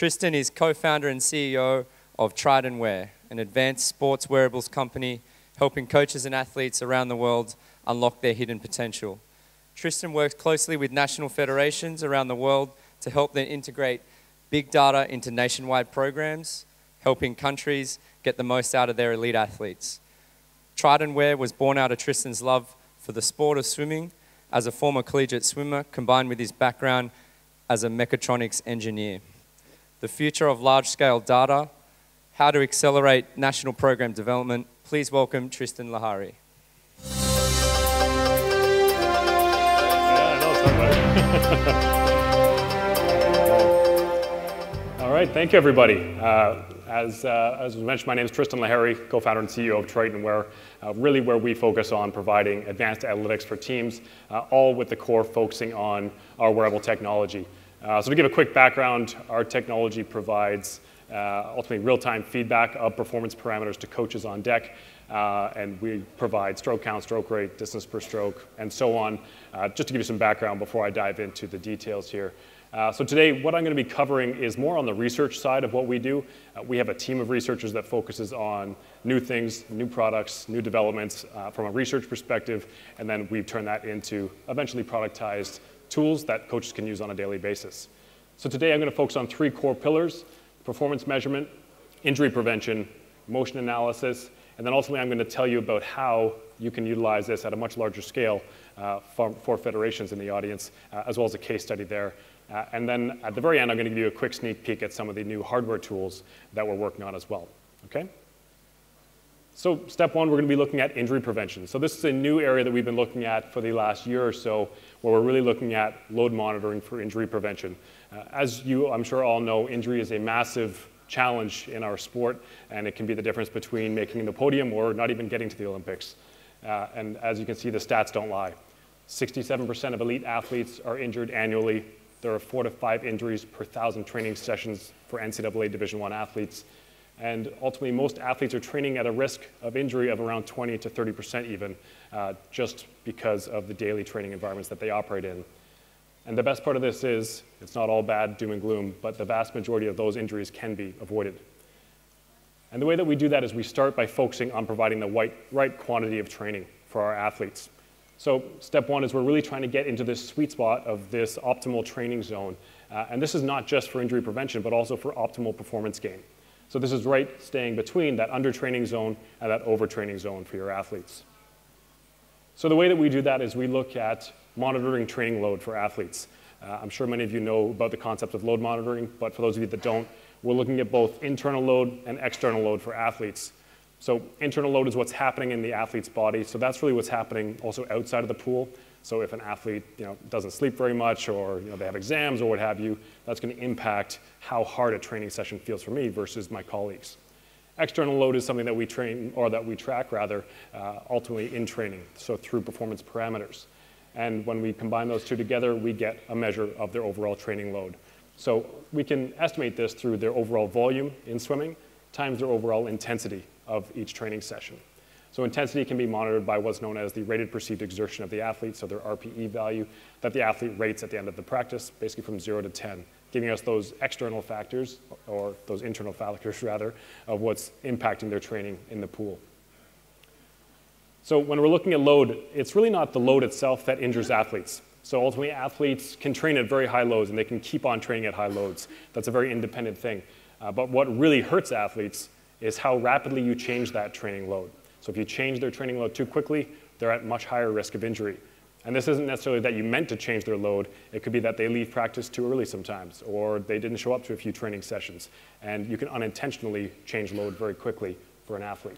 Tristan is co-founder and CEO of TritonWear, an advanced sports wearables company helping coaches and athletes around the world unlock their hidden potential. Tristan works closely with national federations around the world to help them integrate big data into nationwide programs, helping countries get the most out of their elite athletes. TritonWear was born out of Tristan's love for the sport of swimming as a former collegiate swimmer, combined with his background as a mechatronics engineer. The future of large-scale data, how to accelerate national program development. Please welcome Tristan Lehari. All right, thank you, everybody. As was mentioned, my name is Tristan Lehari, co-founder and CEO of TritonWear, really where we focus on providing advanced analytics for teams, all with the core focusing on our wearable technology. So to give a quick background, our technology provides ultimately real-time feedback of performance parameters to coaches on deck, and we provide stroke count, stroke rate, distance per stroke, and so on. Just to give you some background before I dive into the details here. So today, what I'm going to be covering is more on the research side of what we do. We have a team of researchers that focuses on new things, new products, new developments from a research perspective, and then we turn that into eventually productized tools that coaches can use on a daily basis. So today I'm going to focus on three core pillars: performance measurement, injury prevention, motion analysis, and then ultimately I'm going to tell you about how you can utilize this at a much larger scale for federations in the audience, as well as a case study there. And then at the very end, I'm going to give you a quick sneak peek at some of the new hardware tools that we're working on as well. Okay? So step one, we're going to be looking at injury prevention. So this is a new area that we've been looking at for the last year or so, where we're really looking at load monitoring for injury prevention. As you, I'm sure, all know, injury is a massive challenge in our sport, and it can be the difference between making the podium or not even getting to the Olympics. And as you can see, the stats don't lie. 67% of elite athletes are injured annually. There are 4 to 5 injuries per 1,000 training sessions for NCAA Division I athletes. And ultimately, most athletes are training at a risk of injury of around 20 to 30% even, just because of the daily training environments that they operate in. And the best part of this is, it's not all bad, doom and gloom, but the vast majority of those injuries can be avoided. And the way that we do that is we start by focusing on providing the right quantity of training for our athletes. So step one is we're really trying to get into this sweet spot of this optimal training zone. And this is not just for injury prevention, but also for optimal performance gain. So this is right staying between that under-training zone and that over-training zone for your athletes. So the way that we do that is we look at monitoring training load for athletes. I'm sure many of you know about the concept of load monitoring, but for those of you that don't, we're looking at both internal load and external load for athletes. So internal load is what's happening in the athlete's body. So that's really what's happening also outside of the pool. So if an athlete doesn't sleep very much, or they have exams or what have you, that's going to impact how hard a training session feels for me versus my colleagues. External load is something that we train, or that we track rather, ultimately in training, so through performance parameters. And when we combine those two together, we get a measure of their overall training load. So we can estimate this through their overall volume in swimming times their overall intensity of each training session. So intensity can be monitored by what's known as the rated perceived exertion of the athlete, so their RPE value that the athlete rates at the end of the practice, basically from 0 to 10, giving us those external factors, or those internal factors rather, of what's impacting their training in the pool. So when we're looking at load, it's really not the load itself that injures athletes. So ultimately, athletes can train at very high loads, and they can keep on training at high loads. That's a very independent thing. But what really hurts athletes is how rapidly you change that training load. So if you change their training load too quickly, they're at much higher risk of injury. And this isn't necessarily that you meant to change their load. It could be that they leave practice too early sometimes, or they didn't show up to a few training sessions. And you can unintentionally change load very quickly for an athlete.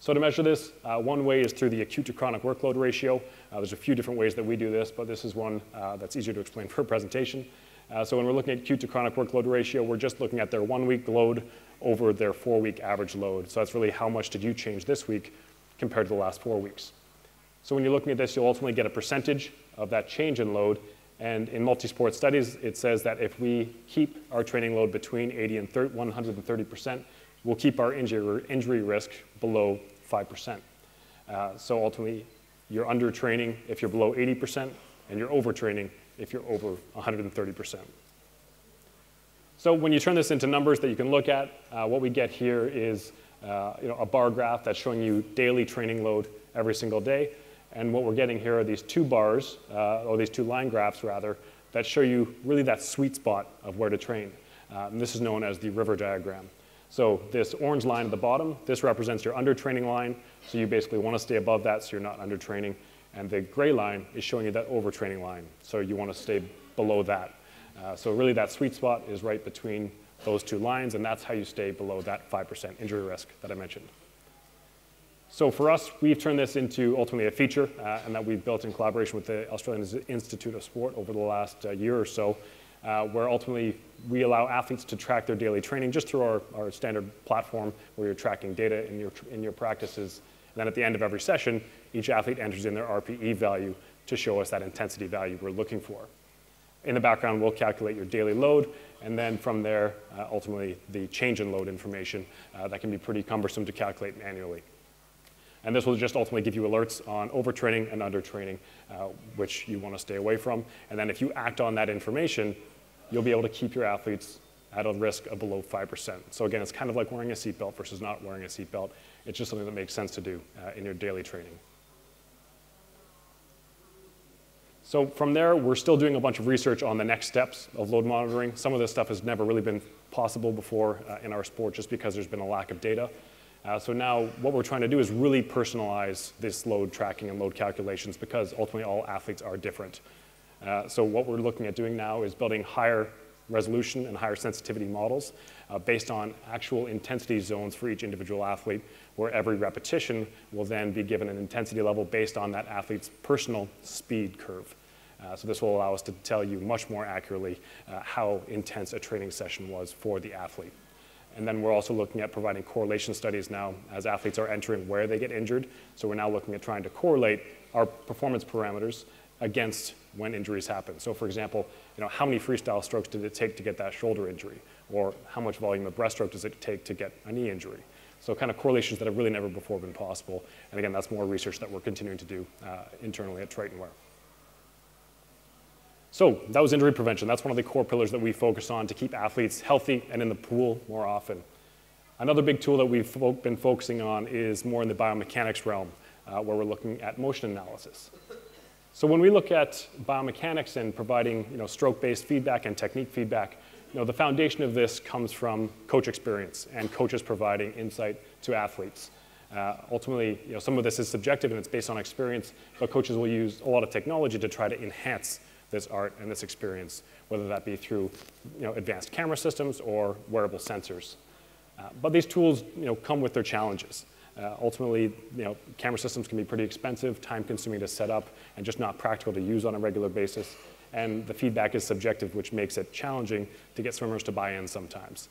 So to measure this, one way is through the acute to chronic workload ratio. There's a few different ways that we do this, but this is one that's easier to explain for a presentation. So when we're looking at acute to chronic workload ratio, we're just looking at their 1-week load over their 4-week average load. So that's really how much did you change this week compared to the last 4 weeks. So when you're looking at this, you'll ultimately get a percentage of that change in load. And in multi-sport studies, it says that if we keep our training load between 80 and 130%, we'll keep our injury risk below 5%. So ultimately, you're under-training if you're below 80%, and you're over-training if you're over 130%. So when you turn this into numbers that you can look at, what we get here is a bar graph that's showing you daily training load every single day. And what we're getting here are these two bars, or these two line graphs rather, that show you really that sweet spot of where to train. And this is known as the river diagram. So this orange line at the bottom, this represents your undertraining line. So you basically want to stay above that so you're not undertraining. And the gray line is showing you that overtraining line. So you want to stay below that. So really that sweet spot is right between those two lines, and that's how you stay below that 5% injury risk that I mentioned. So for us, we've turned this into ultimately a feature, and that we've built in collaboration with the Australian Institute of Sport over the last year or so, where ultimately we allow athletes to track their daily training just through our standard platform where you're tracking data in your practices. And then at the end of every session, each athlete enters in their RPE value to show us that intensity value we're looking for. In the background, we'll calculate your daily load, and then from there, ultimately, the change in load information that can be pretty cumbersome to calculate manually. And this will just ultimately give you alerts on overtraining and undertraining, which you want to stay away from. And then if you act on that information, you'll be able to keep your athletes at a risk of below 5%. So again, it's kind of like wearing a seatbelt versus not wearing a seatbelt. It's just something that makes sense to do in your daily training. So from there, we're still doing a bunch of research on the next steps of load monitoring. Some of this stuff has never really been possible before in our sport just because there's been a lack of data. So now what we're trying to do is really personalize this load tracking and load calculations because ultimately all athletes are different. So what we're looking at doing now is building higher resolution and higher sensitivity models based on actual intensity zones for each individual athlete, where every repetition will then be given an intensity level based on that athlete's personal speed curve. So this will allow us to tell you much more accurately how intense a training session was for the athlete. And then we're also looking at providing correlation studies now as athletes are entering where they get injured. So we're now looking at trying to correlate our performance parameters against when injuries happen. So for example, how many freestyle strokes did it take to get that shoulder injury? Or how much volume of breaststroke does it take to get a knee injury? So kind of correlations that have really never before been possible. And again, that's more research that we're continuing to do internally at TritonWear. So that was injury prevention. That's one of the core pillars that we focus on to keep athletes healthy and in the pool more often. Another big tool that we've been focusing on is more in the biomechanics realm, where we're looking at motion analysis. So when we look at biomechanics and providing stroke-based feedback and technique feedback, the foundation of this comes from coach experience and coaches providing insight to athletes. Ultimately, some of this is subjective and it's based on experience, but coaches will use a lot of technology to try to enhance this art and this experience, whether that be through advanced camera systems or wearable sensors. But these tools come with their challenges. Ultimately, camera systems can be pretty expensive, time-consuming to set up, and just not practical to use on a regular basis. And the feedback is subjective, which makes it challenging to get swimmers to buy in sometimes.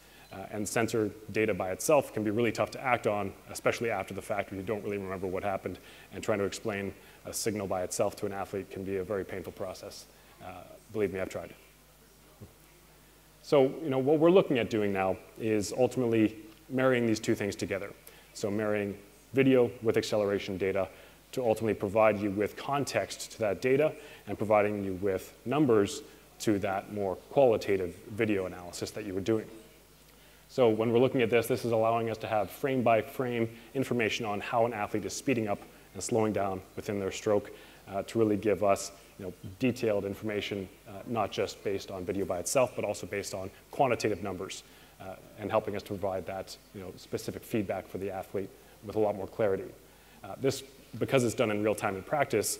And sensor data by itself can be really tough to act on, especially after the fact when you don't really remember what happened. And trying to explain a signal by itself to an athlete can be a very painful process. Believe me, I've tried. So, what we're looking at doing now is ultimately marrying these two things together. So marrying video with acceleration data to ultimately provide you with context to that data and providing you with numbers to that more qualitative video analysis that you were doing. So when we're looking at this, this is allowing us to have frame-by-frame information on how an athlete is speeding up and slowing down within their stroke to really give us detailed information, not just based on video by itself, but also based on quantitative numbers and helping us to provide that specific feedback for the athlete with a lot more clarity. This, because it's done in real time in practice,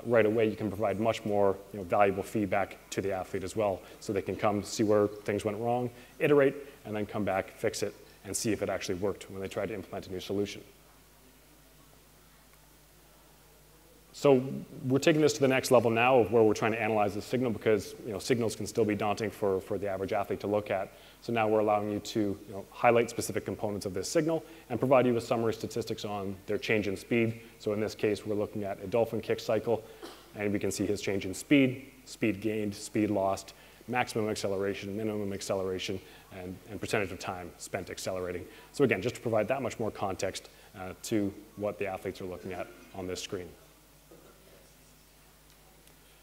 right away you can provide much more valuable feedback to the athlete as well, so they can come see where things went wrong, iterate, and then come back, fix it, and see if it actually worked when they try to implement a new solution. So we're taking this to the next level now of where we're trying to analyze the signal because signals can still be daunting for the average athlete to look at. So now we're allowing you to highlight specific components of this signal and provide you with summary statistics on their change in speed. So in this case, we're looking at a dolphin kick cycle, and we can see his change in speed, speed gained, speed lost, maximum acceleration, minimum acceleration, and percentage of time spent accelerating. So again, just to provide that much more context to what the athletes are looking at on this screen.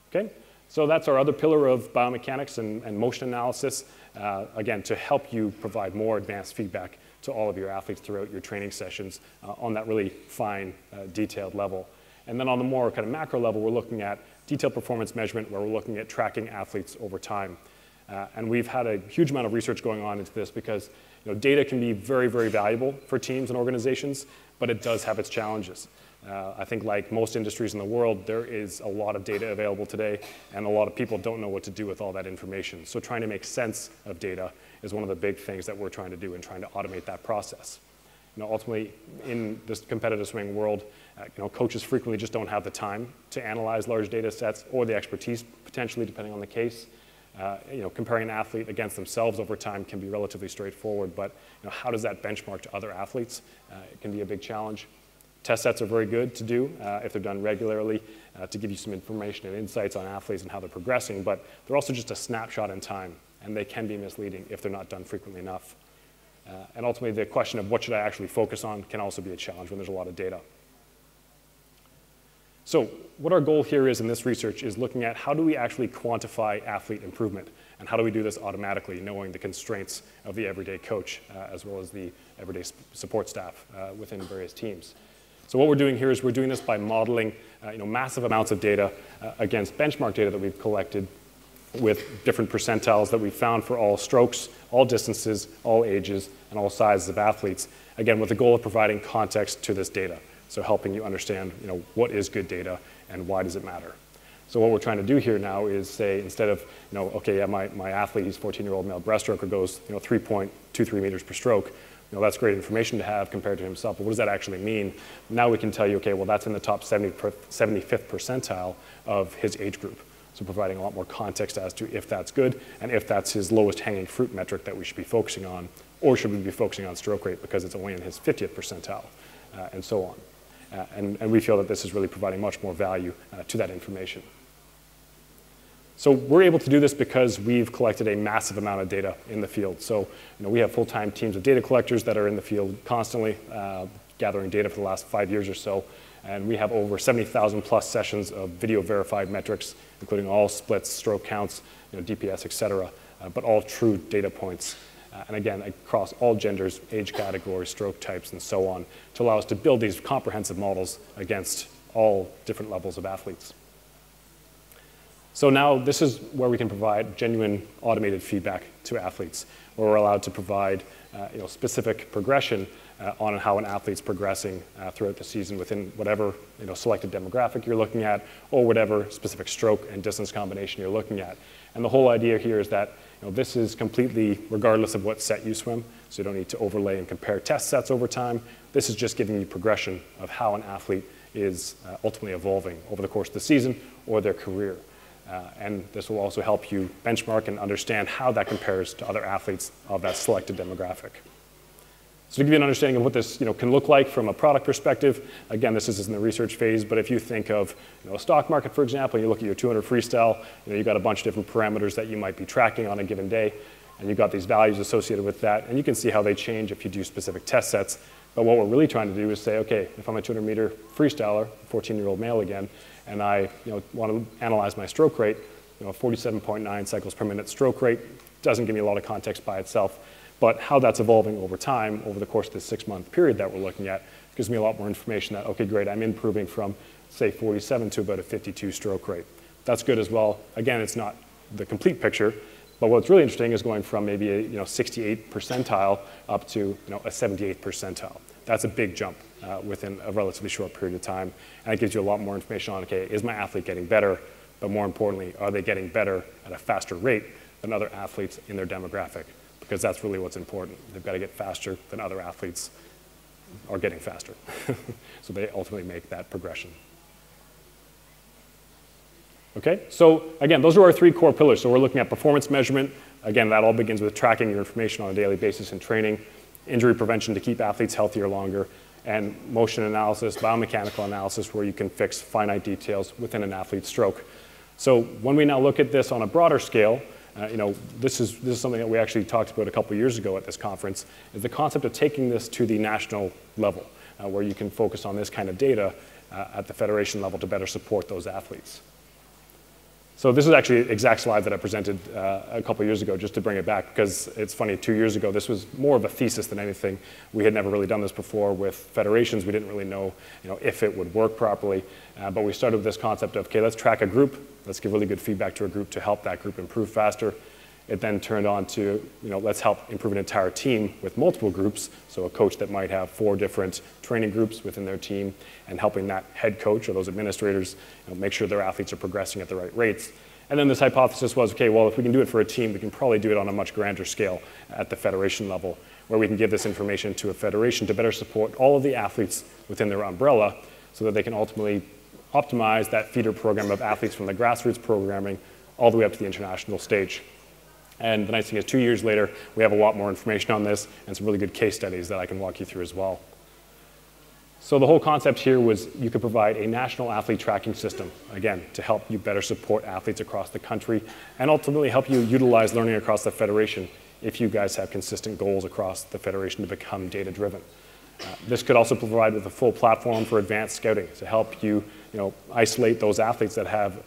Okay, so that's our other pillar of biomechanics and motion analysis. again, to help you provide more advanced feedback to all of your athletes throughout your training sessions on that really fine, detailed level. And then on the more kind of macro level, we're looking at detailed performance measurement, where we're looking at tracking athletes over time. And we've had a huge amount of research going on into this because data can be very, very valuable for teams and organizations, but it does have its challenges. I think like most industries in the world, there is a lot of data available today, and a lot of people don't know what to do with all that information. So trying to make sense of data is one of the big things that we're trying to do and trying to automate that process. Ultimately, in this competitive swimming world, coaches frequently just don't have the time to analyze large data sets or the expertise, potentially, depending on the case. Comparing an athlete against themselves over time can be relatively straightforward, but how does that benchmark to other athletes? It can be a big challenge. Test sets are very good to do if they're done regularly to give you some information and insights on athletes and how they're progressing, but they're also just a snapshot in time, and they can be misleading if they're not done frequently enough. And ultimately, the question of what should I actually focus on can also be a challenge when there's a lot of data. So what our goal here is in this research is looking at how do we actually quantify athlete improvement, and how do we do this automatically, knowing the constraints of the everyday coach as well as the everyday support staff within various teams. So what we're doing here is we're doing this by modeling massive amounts of data against benchmark data that we've collected with different percentiles that we found for all strokes, all distances, all ages, and all sizes of athletes, again, with the goal of providing context to this data. So helping you understand, what is good data and why does it matter. So what we're trying to do here now is say, instead of, okay, yeah, my athlete, he's 14-year-old male breaststroker, goes, 3.23 meters per stroke. That's great information to have compared to himself, but what does that actually mean? Now we can tell you, okay, well, that's in the top 75th percentile of his age group. So providing a lot more context as to if that's good and if that's his lowest hanging fruit metric that we should be focusing on, or should we be focusing on stroke rate because it's only in his 50th percentile, and so on. And we feel that this is really providing much more value to that information. So we're able to do this because we've collected a massive amount of data in the field. So we have full-time teams of data collectors that are in the field constantly gathering data for the last 5 years or so. And we have over 70,000 plus sessions of video verified metrics, including all splits, stroke counts, DPS, et cetera, but all true data points. And again, across all genders, age categories, stroke types, and so on, to allow us to build these comprehensive models against all different levels of athletes. So now this is where we can provide genuine automated feedback to athletes, where we're allowed to provide specific progression on how an athlete's progressing throughout the season within whatever selected demographic you're looking at, or whatever specific stroke and distance combination you're looking at. And the whole idea here is that this is completely regardless of what set you swim, so you don't need to overlay and compare test sets over time. This is just giving you progression of how an athlete is ultimately evolving over the course of the season or their career. And this will also help you benchmark and understand how that compares to other athletes of that selected demographic. So to give you an understanding of what this can look like from a product perspective, again, this is in the research phase, but if you think of a stock market, for example, you look at your 200 freestyle, you've got a bunch of different parameters that you might be tracking on a given day, and you've got these values associated with that, and you can see how they change if you do specific test sets. But what we're really trying to do is say, okay, if I'm a 200-meter freestyler, 14-year-old male again, and I want to analyze my stroke rate, 47.9 cycles per minute stroke rate doesn't give me a lot of context by itself, but how that's evolving over time, over the course of this 6-month period that we're looking at, gives me a lot more information that, okay, great, I'm improving from, say, 47 to about a 52 stroke rate. That's good as well. Again, it's not the complete picture, but what's really interesting is going from maybe a 68 percentile up to a 78th percentile. That's a big jump within a relatively short period of time, and it gives you a lot more information on, okay, is my athlete getting better, but more importantly, are they getting better at a faster rate than other athletes in their demographic? Because that's really what's important. They've got to get faster than other athletes are getting faster. So they ultimately make that progression. Okay, so again, those are our 3 core pillars. So we're looking at performance measurement. Again, that all begins with tracking your information on a daily basis in training, injury prevention to keep athletes healthier longer, and motion analysis, biomechanical analysis, where you can fix finite details within an athlete's stroke. So when we now look at this on a broader scale, this is something that we actually talked about a couple years ago at this conference, is the concept of taking this to the national level, where you can focus on this kind of data at the federation level to better support those athletes. So this is actually the exact slide that I presented a couple years ago, just to bring it back, because it's funny, 2 years ago, this was more of a thesis than anything. We had never really done this before with federations. We didn't really know, if it would work properly. But we started with this concept of, okay, let's track a group. Let's give really good feedback to a group to help that group improve faster. It then turned on to, let's help improve an entire team with multiple groups. So a coach that might have 4 different training groups within their team, and helping that head coach or those administrators make sure their athletes are progressing at the right rates. And then this hypothesis was, okay, well, if we can do it for a team, we can probably do it on a much grander scale at the federation level, where we can give this information to a federation to better support all of the athletes within their umbrella, so that they can ultimately optimize that feeder program of athletes from the grassroots programming all the way up to the international stage. And the nice thing is, 2 years later, we have a lot more information on this and some really good case studies that I can walk you through as well. So the whole concept here was you could provide a national athlete tracking system, again, to help you better support athletes across the country and ultimately help you utilize learning across the federation if you guys have consistent goals across the federation to become data-driven. This could also provide with a full platform for advanced scouting to help you, isolate those athletes that have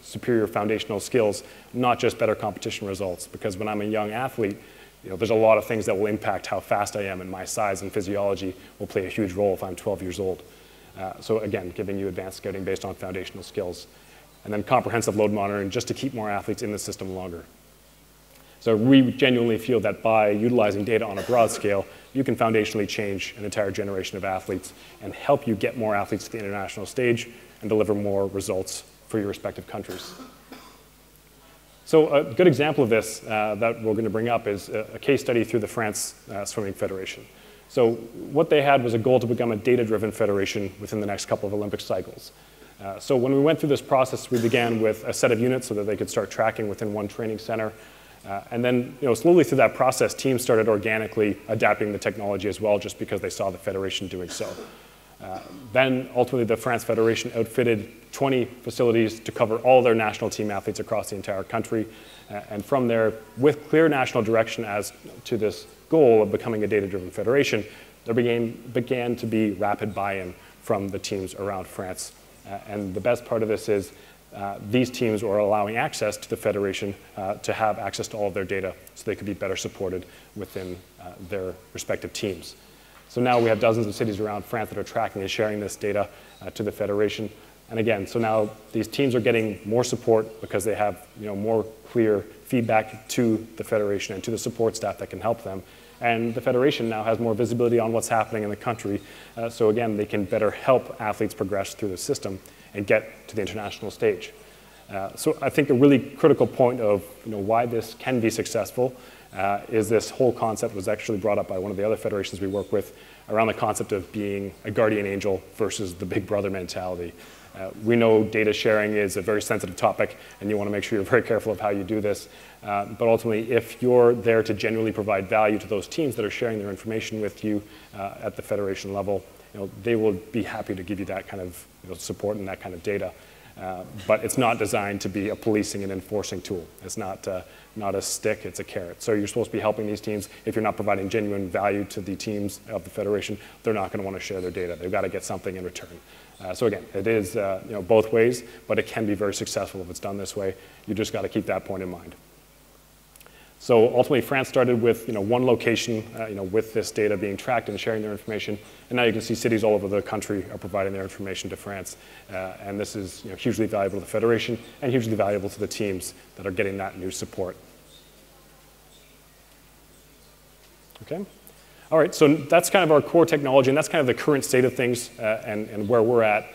superior foundational skills, not just better competition results. Because when I'm a young athlete, there's a lot of things that will impact how fast I am, and my size and physiology will play a huge role if I'm 12 years old. So again, giving you advanced scouting based on foundational skills. And then comprehensive load monitoring just to keep more athletes in the system longer. So we genuinely feel that by utilizing data on a broad scale, you can foundationally change an entire generation of athletes and help you get more athletes to the international stage and deliver more results for your respective countries. So a good example of this that we're going to bring up is a case study through the France Swimming Federation. So what they had was a goal to become a data-driven federation within the next couple of Olympic cycles. So when we went through this process, we began with a set of units so that they could start tracking within one training center. And then, slowly through that process, teams started organically adapting the technology as well, just because they saw the federation doing so. Then, ultimately, the France Federation outfitted 20 facilities to cover all their national team athletes across the entire country. And from there, with clear national direction as to this goal of becoming a data-driven federation, there began to be rapid buy-in from the teams around France. And the best part of this is these teams were allowing access to the federation to have access to all of their data so they could be better supported within their respective teams. So now we have dozens of cities around France that are tracking and sharing this data to the federation. And again, so now these teams are getting more support because they have more clear feedback to the federation and to the support staff that can help them. And the federation now has more visibility on what's happening in the country. So again, they can better help athletes progress through the system and get to the international stage. So I think a really critical point of why this can be successful is this whole concept was actually brought up by one of the other federations we work with around the concept of being a guardian angel versus the big brother mentality. We know data sharing is a very sensitive topic, and you want to make sure you're very careful of how you do this. But ultimately, if you're there to genuinely provide value to those teams that are sharing their information with you at the federation level, they will be happy to give you that kind of support and that kind of data. But it's not designed to be a policing and enforcing tool. It's not a stick, it's a carrot. So you're supposed to be helping these teams. If you're not providing genuine value to the teams of the federation, they're not going to want to share their data. They've got to get something in return. So again, it is both ways, but it can be very successful if it's done this way. You just got to keep that point in mind. So ultimately, France started with one location, with this data being tracked and sharing their information, and now you can see cities all over the country are providing their information to France, and this is hugely valuable to the federation and hugely valuable to the teams that are getting that new support. Okay. All right, so that's kind of our core technology, and that's kind of the current state of things and where we're at.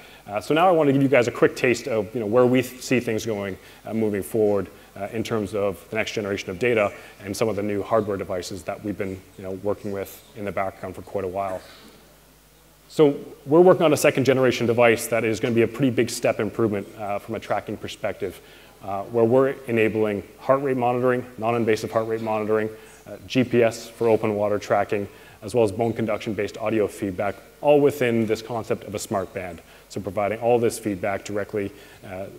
So now I want to give you guys a quick taste of where we see things going moving forward in terms of the next generation of data and some of the new hardware devices that we've been working with in the background for quite a while. So we're working on a second generation device that is going to be a pretty big step improvement from a tracking perspective, where we're enabling heart rate monitoring, non-invasive heart rate monitoring, GPS for open water tracking, as well as bone conduction-based audio feedback, all within this concept of a smart band. So providing all this feedback directly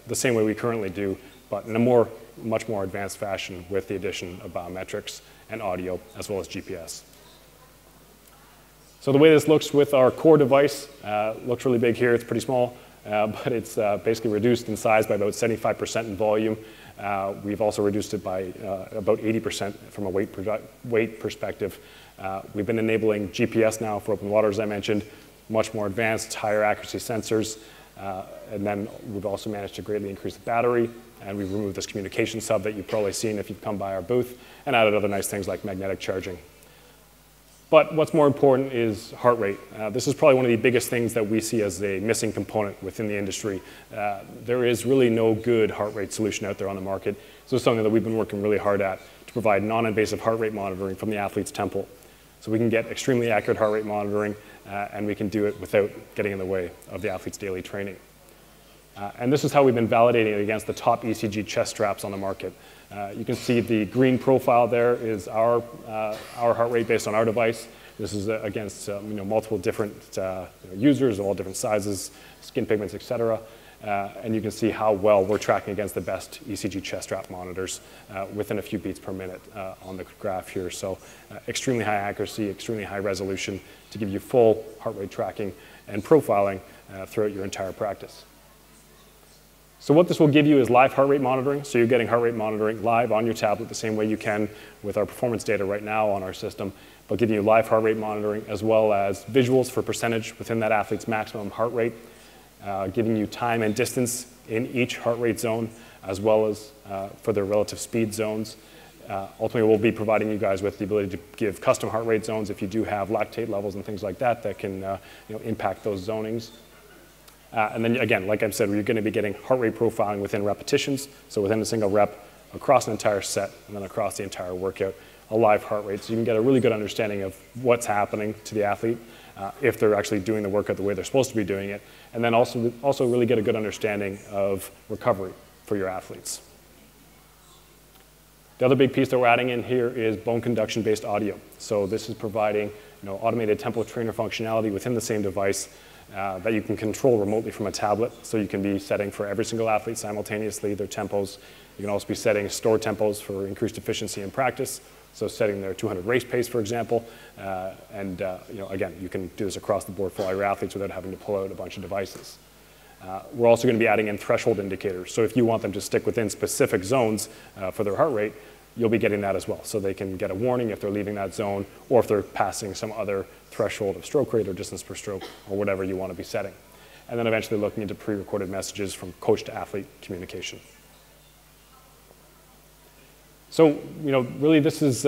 the same way we currently do, but in a much more advanced fashion with the addition of biometrics and audio, as well as GPS. So the way this looks with our core device looks really big here. It's pretty small. but it's basically reduced in size by about 75% in volume. We've also reduced it by about 80% from a weight perspective. We've been enabling GPS now for open water, as I mentioned, much more advanced, higher accuracy sensors. And then we've also managed to greatly increase the battery, and we've removed this communication sub that you've probably seen if you've come by our booth, and added other nice things like magnetic charging. But what's more important is heart rate. This is probably one of the biggest things that we see as a missing component within the industry. There is really no good heart rate solution out there on the market. So it's something that we've been working really hard at to provide non-invasive heart rate monitoring from the athlete's temple. So we can get extremely accurate heart rate monitoring, and we can do it without getting in the way of the athlete's daily training. And this is how we've been validating it against the top ECG chest straps on the market. You can see the green profile there is our heart rate based on our device. This is against multiple different users of all different sizes, skin pigments, etc. And you can see how well we're tracking against the best ECG chest strap monitors within a few beats per minute on the graph here. So extremely high accuracy, extremely high resolution to give you full heart rate tracking and profiling throughout your entire practice. So what this will give you is live heart rate monitoring. So you're getting heart rate monitoring live on your tablet the same way you can with our performance data right now on our system, but giving you live heart rate monitoring as well as visuals for percentage within that athlete's maximum heart rate, giving you time and distance in each heart rate zone, as well as for their relative speed zones. Ultimately, we'll be providing you guys with the ability to give custom heart rate zones if you do have lactate levels and things like that that can impact those zonings. And then again, like I've said, we're going to be getting heart rate profiling within repetitions, so within a single rep, across an entire set, and then across the entire workout, a live heart rate, so you can get a really good understanding of what's happening to the athlete, if they're actually doing the workout the way they're supposed to be doing it, and then also really get a good understanding of recovery for your athletes. The other big piece that we're adding in here is bone conduction based audio. So this is providing automated tempo trainer functionality within the same device that you can control remotely from a tablet. So you can be setting for every single athlete simultaneously their tempos. You can also be setting stored tempos for increased efficiency in practice. So setting their 200 race pace, for example. Again, you can do this across the board for all your athletes without having to pull out a bunch of devices. We're also going to be adding in threshold indicators. So if you want them to stick within specific zones for their heart rate, you'll be getting that as well. So they can get a warning if they're leaving that zone or if they're passing some other threshold of stroke rate or distance per stroke or whatever you want to be setting. And then eventually looking into pre-recorded messages from coach to athlete communication. So, really this is,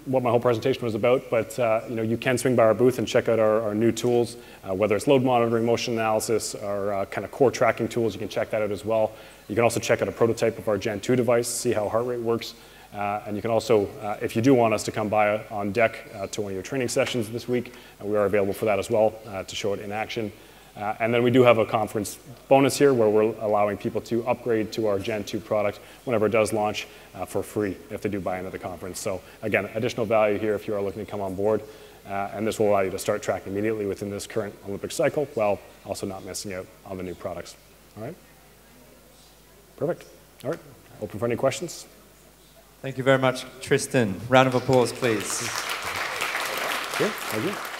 what my whole presentation was about, but, you can swing by our booth and check out our new tools, whether it's load monitoring, motion analysis, or kind of core tracking tools, you can check that out as well. You can also check out a prototype of our Gen 2 device, see how heart rate works. And you can also, if you do want us to come by on deck to one of your training sessions this week, we are available for that as well to show it in action. And then we do have a conference bonus here where we're allowing people to upgrade to our Gen 2 product whenever it does launch for free if they do buy into the conference. So again, additional value here if you are looking to come on board. And this will allow you to start tracking immediately within this current Olympic cycle while also not missing out on the new products. All right? Perfect. All right. Open for any questions? Thank you very much, Tristan. Round of applause, please. Good. Thank you.